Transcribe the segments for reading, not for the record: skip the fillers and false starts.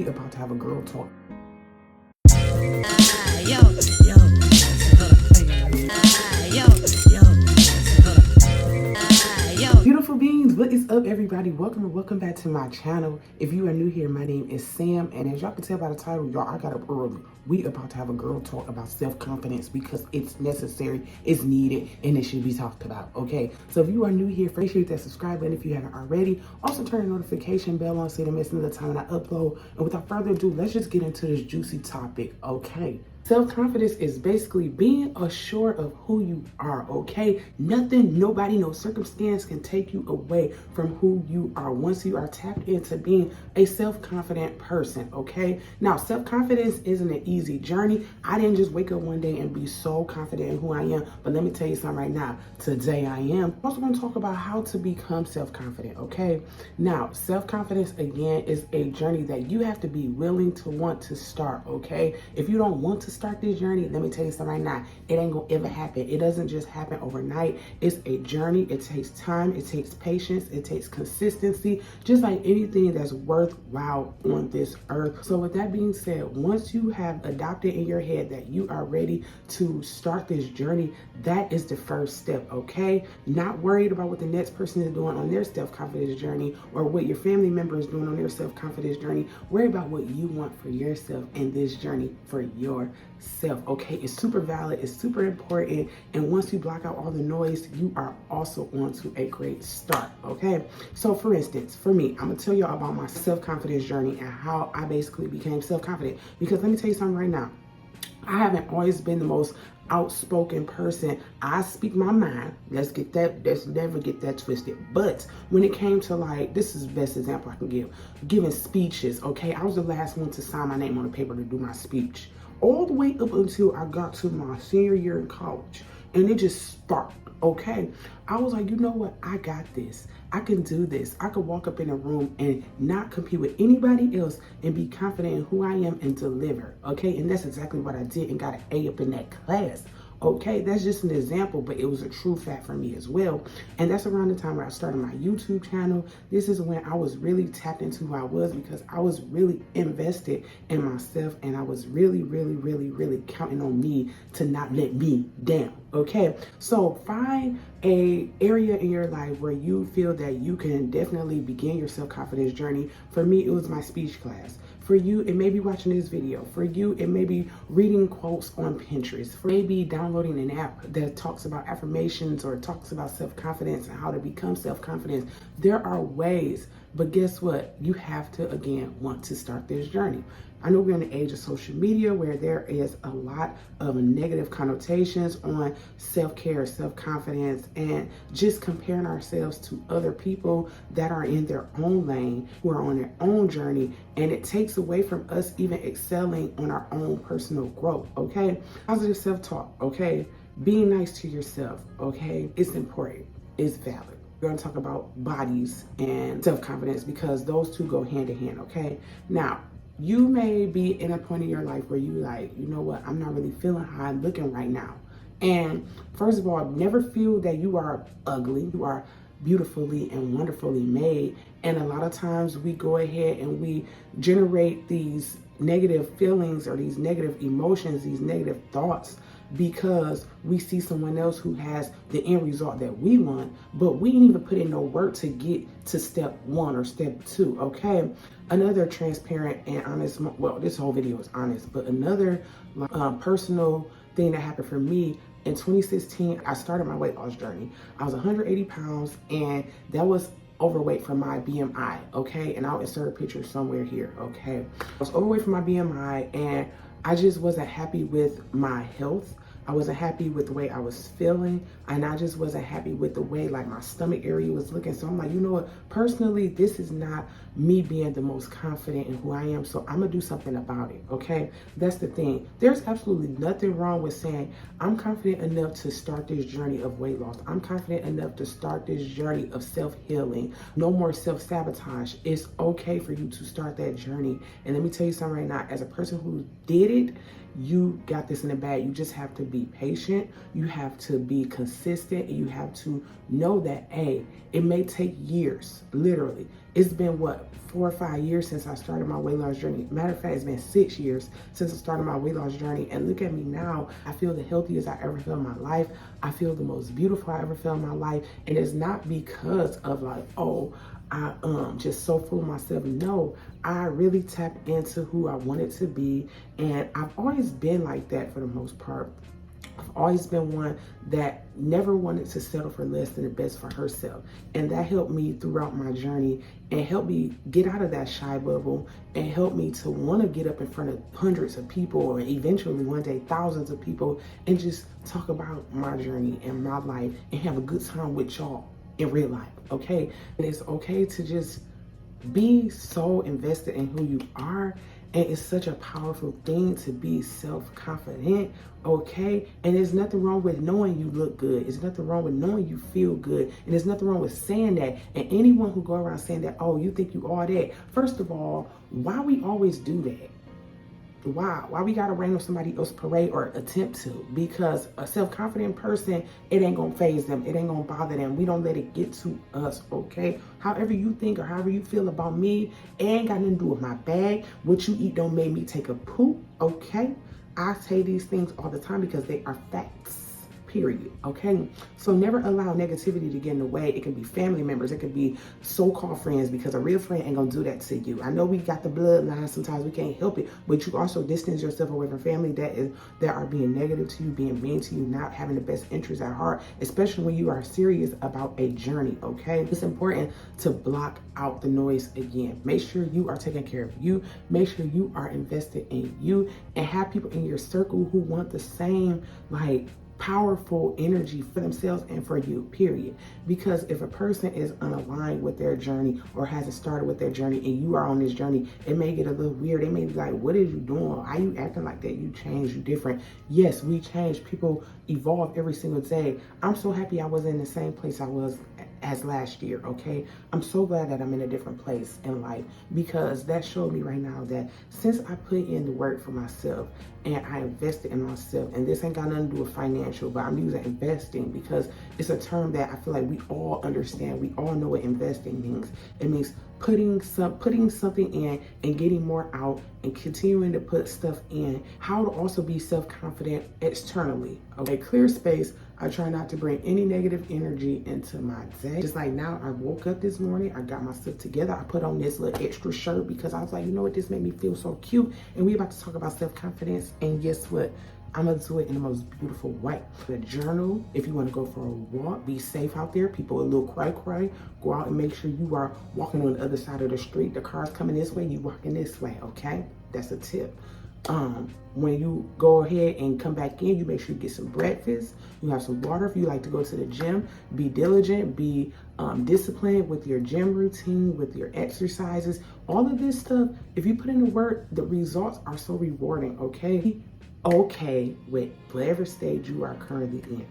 We about to have a girl talk. Beautiful beings, what is up, everybody? Welcome or welcome back to my channel. If you are new here, my name is Sam, and as y'all can tell by the title, y'all, I got up early. We about to have a girl talk about self-confidence because it's necessary, it's needed, and it should be talked about, okay? So if you are new here, make sure you hit that subscribe button if you haven't already. Also turn the notification bell on so you don't miss another time when I upload. And without further ado, let's just get into this juicy topic, okay? Self-confidence is basically being assured of who you are, okay? Nothing, nobody, no circumstance can take you away from who you are once you are tapped into being a self-confident person, okay? Now, self-confidence isn't an easy journey. I didn't just wake up one day and be so confident in who I am, but let me tell you something right now. Today I am. I'm also going to talk about how to become self-confident, okay? Now, self-confidence, again, is a journey that you have to be willing to want to start, okay? If you don't want to start this journey, let me tell you something right now. It ain't gonna ever happen. It doesn't just happen overnight. It's a journey. It takes time. It takes patience. It takes consistency, just like anything that's worthwhile on this earth. So with that being said, once you have adopted in your head that you are ready to start this journey, that is the first step, okay? Not worried about what the next person is doing on their self-confidence journey or what your family member is doing on their self-confidence journey. Worry about what you want for yourself in this journey for yourself, okay? It's super valid, it's super important, and once you block out all the noise, you are also on to a great start, okay? So for instance, for me, I'm gonna tell y'all about my self-confidence journey and how I basically became self-confident, because let me tell you something right now. I haven't always been the most outspoken person. I speak my mind. Let's never get that twisted. But when it came to, like, this is the best example I can give, giving speeches, okay? I was the last one to sign my name on the paper to do my speech, all the way up until I got to my senior year in college. And it just sparked, okay? I was like, you know what? I got this. I can do this. I could walk up in a room and not compete with anybody else and be confident in who I am and deliver, okay? And that's exactly what I did and got an A up in that class. Okay, that's just an example, but it was a true fact for me as well. And that's around the time where I started my YouTube channel. This is when I was really tapped into who I was, because I was really invested in myself, and I was really counting on me to not let me down. Okay, so find a area in your life where you feel that you can definitely begin your self-confidence journey. For me, it was my speech class. For you, it may be watching this video. For you, it may be reading quotes on Pinterest. For maybe downloading an app that talks about affirmations or talks about self-confidence and how to become self-confident. There are ways, but guess what? You have to, again, want to start this journey. I know we're in the age of social media where there is a lot of negative connotations on self-care, self-confidence, and just comparing ourselves to other people that are in their own lane, who are on their own journey, and it takes away from us even excelling on our own personal growth, okay? Positive self-talk, okay? Being nice to yourself, okay? It's important, it's valid. We're gonna talk about bodies and self-confidence because those two go hand in hand, okay? Now, you may be in a point in your life where you like, you know what, I'm not really feeling how I'm looking right now. And first of all, never feel that you are ugly. You are beautifully and wonderfully made. And a lot of times we go ahead and we generate these negative feelings or these negative emotions, these negative thoughts, because we see someone else who has the end result that we want, but we didn't even put in no work to get to step one or step two, okay? Another transparent and honest, well, this whole video is honest, but another personal thing that happened for me in 2016, I started my weight loss journey. I was 180 pounds, and that was overweight for my BMI, okay? And I'll insert a picture somewhere here, okay? I was overweight for my BMI, and I just wasn't happy with my health. I wasn't happy with the way I was feeling, and I just wasn't happy with the way like my stomach area was looking. So I'm like, you know what, personally, this is not me being the most confident in who I am, so I'm gonna do something about it, okay? That's the thing. There's absolutely nothing wrong with saying, I'm confident enough to start this journey of weight loss. I'm confident enough to start this journey of self-healing. No more self-sabotage. It's okay for you to start that journey. And let me tell you something right now, as a person who did it, you got this in the bag. You just have to be be patient, you have to be consistent, and you have to know that, hey, it may take years, literally. It's been what, 4 or 5 years since I started my weight loss journey. Matter of fact, it's been 6 years since I started my weight loss journey. And look at me now. I feel the healthiest I ever feel in my life. I feel the most beautiful I ever feel in my life. And it's not because of like, oh, I just so full of myself. No, I really tap into who I wanted to be. And I've always been like that for the most part. I've always been one that never wanted to settle for less than the best for herself. And that helped me throughout my journey and helped me get out of that shy bubble and helped me to want to get up in front of hundreds of people or eventually one day thousands of people and just talk about my journey and my life and have a good time with y'all in real life, okay? And it's okay to just be so invested in who you are. And it's such a powerful thing to be self-confident, okay? And there's nothing wrong with knowing you look good. There's nothing wrong with knowing you feel good. And there's nothing wrong with saying that. And anyone who go around saying that, oh, you think you are that. First of all, why we always do that? Why we gotta rain on somebody else's parade or attempt to? Because a self-confident person, it ain't gonna phase them. It ain't gonna bother them. We don't let it get to us, okay? However you think or however you feel about me, it ain't got nothing to do with my bag. What you eat don't make me take a poop, okay? I say these things all the time because they are facts. Period. Okay. So never allow negativity to get in the way. It can be family members. It can be so-called friends, because a real friend ain't gonna do that to you. I know we got the bloodline. Sometimes we can't help it, but you also distance yourself away from family that are being negative to you, being mean to you, not having the best interests at heart, especially when you are serious about a journey. Okay. It's important to block out the noise again. Make sure you are taking care of you. Make sure you are invested in you and have people in your circle who want the same, like, powerful energy for themselves and for you, period. Because if a person is unaligned with their journey or hasn't started with their journey and you are on this journey, it may get a little weird. They may be like, what is you doing? Why are you acting like that? You change, you different. Yes, we change. People evolve every single day. I'm so happy I was in the same place I was as last year, okay? I'm so glad that I'm in a different place in life, because that showed me right now that since I put in the work for myself and I invested in myself, and this ain't got nothing to do with financial, but I'm using investing because it's a term that I feel like we all understand. We all know what investing means. It means putting something in and getting more out and continuing to put stuff in. How to also be self-confident externally, okay? Clear space. I try not to bring any negative energy into my day. Just like now, I woke up this morning, I got my stuff together. I put on this little extra shirt because I was like, you know what, this made me feel so cute. And we about to talk about self-confidence. And guess what? I'm gonna do it in the most beautiful way. A journal, if you wanna go for a walk, be safe out there. People a little cry. Go out and make sure you are walking on the other side of the street. The car's coming this way, you walking this way, okay? That's a tip. When you go ahead and come back in, you make sure you get some breakfast, you have some water. If you like to go to the gym, be diligent, be disciplined with your gym routine, with your exercises, all of this stuff. If you put in the work, the results are so rewarding, okay? Okay with whatever stage you are currently in,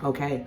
okay?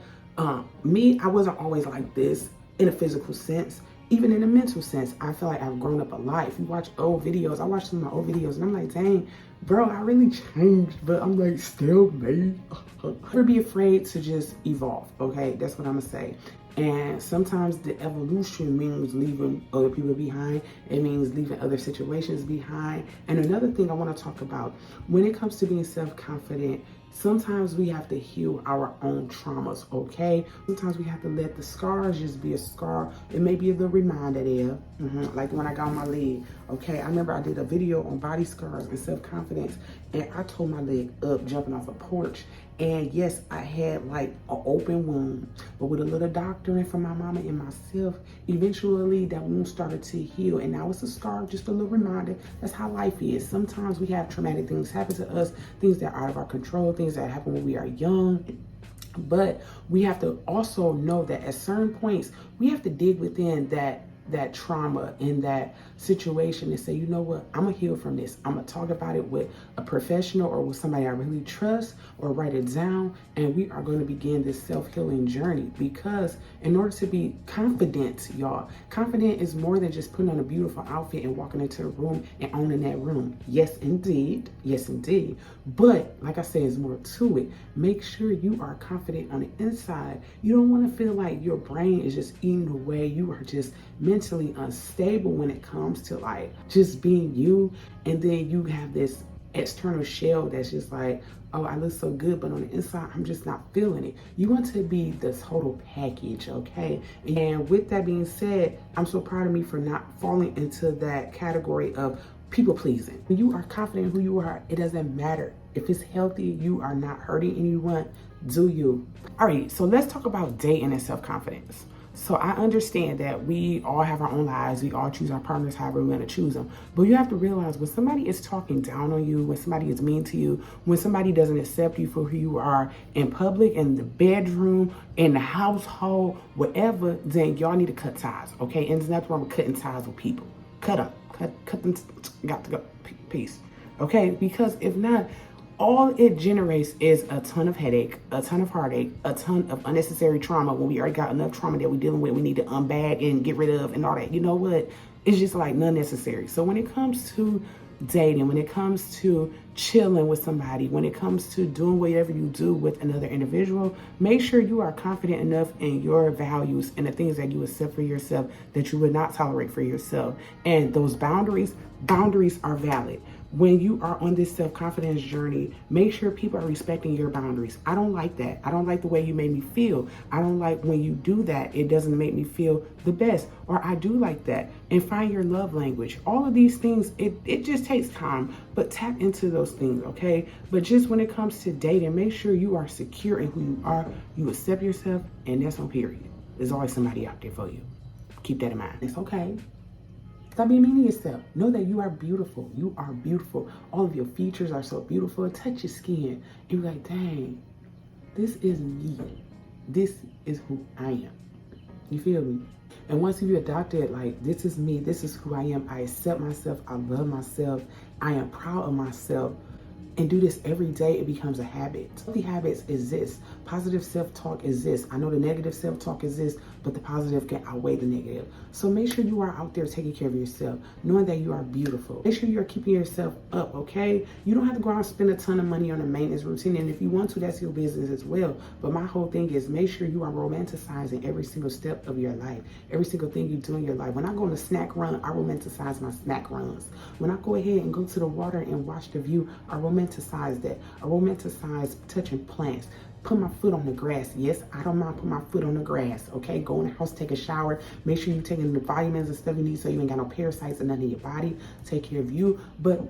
Me, I wasn't always like this in a physical sense. Even in a mental sense, I feel like I've grown up a lot. If you watch old videos, I watch some of my old videos and I'm like, dang, bro, I really changed, but I'm like still me. Never be afraid to just evolve, okay? That's what I'm gonna say. And sometimes the evolution means leaving other people behind. It means leaving other situations behind. And another thing I want to talk about, when it comes to being self-confident, sometimes we have to heal our own traumas, okay? Sometimes we have to let the scars just be a scar. It may be a little reminder there, like when I got on my leg, okay? I remember I did a video on body scars and self-confidence, and I tore my leg up jumping off a porch. And yes, I had like an open wound, but with a little doctoring from my mama and myself, eventually that wound started to heal. And now it's a scar, just a little reminder. That's how life is. Sometimes we have traumatic things happen to us, things that are out of our control, things that happen when we are young. But we have to also know that at certain points, we have to dig within that that trauma in that situation and say, you know what, I'm gonna heal from this. I'm gonna talk about it with a professional or with somebody I really trust, or write it down, and we are going to begin this self-healing journey. Because in order to be confident, y'all, confident is more than just putting on a beautiful outfit and walking into a room and owning that room. Yes indeed, yes indeed, but like I said, there's more to it. Make sure you are confident on the inside. You don't want to feel like your brain is just eating away. You are just mentally unstable when it comes to like just being you, and then you have this external shell that's just like, oh, I look so good, but on the inside, I'm just not feeling it. You want to be the total package, okay? And with that being said, I'm so proud of me for not falling into that category of people pleasing. When you are confident in who you are, it doesn't matter. If it's healthy, you are not hurting anyone, do you? All right, so let's talk about dating and self-confidence. So I understand that we all have our own lives. We all choose our partners however we want to choose them. But you have to realize when somebody is talking down on you, when somebody is mean to you, when somebody doesn't accept you for who you are in public, in the bedroom, in the household, whatever, then y'all need to cut ties, okay? And there's nothing wrong with cutting ties with people. Cut them. Cut them. Got to go. Peace. Okay? Because if not, all it generates is a ton of headache, a ton of heartache, a ton of unnecessary trauma when we already got enough trauma that we're dealing with, we need to unbag and get rid of and all that. You know what? It's just like none necessary. So when it comes to dating, when it comes to chilling with somebody, when it comes to doing whatever you do with another individual, make sure you are confident enough in your values and the things that you accept for yourself that you would not tolerate for yourself. And those boundaries are valid. When you are on this self-confidence journey, make sure people are respecting your boundaries. I don't like that. I don't like the way you made me feel. I don't like when you do that. It doesn't make me feel the best. Or I do like that. And find your love language. All of these things, it just takes time, but tap into those things, okay? But just when it comes to dating, make sure you are secure in who you are. You accept yourself, and that's on period. There's always somebody out there for you. Keep that in mind. It's okay. Stop being mean to yourself. Know that you are beautiful. You are beautiful. All of your features are so beautiful. Touch your skin. And you're like, dang, this is me. This is who I am. You feel me? And once you adopt it, like, this is me. This is who I am. I accept myself. I love myself. I am proud of myself. And do this every day, it becomes a habit. Healthy habits exist. Positive self-talk exists. I know the negative self-talk exists, but the positive can outweigh the negative. So make sure you are out there taking care of yourself, knowing that you are beautiful. Make sure you are keeping yourself up, okay? You don't have to go out and spend a ton of money on a maintenance routine. And if you want to, that's your business as well. But my whole thing is make sure you are romanticizing every single step of your life, every single thing you do in your life. When I go on a snack run, I romanticize my snack runs. When I go ahead and go to the water and watch the view, I romanticize that. I romanticize touching plants. Put my foot on the grass. Yes, I don't mind putting my foot on the grass, okay? Go in the house, take a shower. Make sure you're taking the vitamins and stuff you need so you ain't got no parasites or nothing in your body. Take care of you. But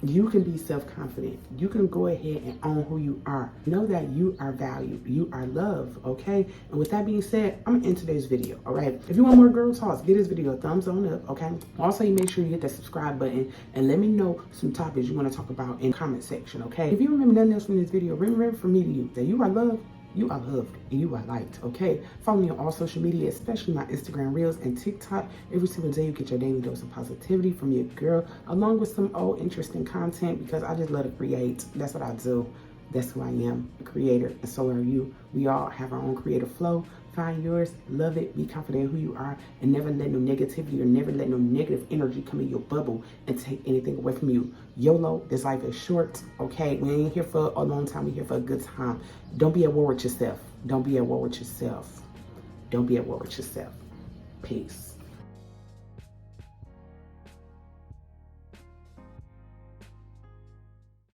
you can be self-confident. You can go ahead and own who you are. Know that you are valued. You are loved, okay? And with that being said, I'm gonna end today's video, all right? If you want more girl talks, give this video a thumbs on up, okay? Also, you make sure you hit that subscribe button and let me know some topics you want to talk about in the comment section, okay? If you remember nothing else from this video, remember from me to you that you are loved, you are loved, and you are liked, okay? Follow me on all social media, especially my Instagram Reels and TikTok. Every single day you get your daily dose of positivity from your girl, along with some old interesting content, because I just love to create. That's what I do. That's who I am, a creator, and so are you. We all have our own creative flow. Find yours, love it, be confident in who you are, and never let no negativity or never let no negative energy come in your bubble and take anything away from you. YOLO, this life is short, okay? We ain't here for a long time, we're here for a good time. Don't be at war with yourself. Don't be at war with yourself. Don't be at war with yourself. Peace.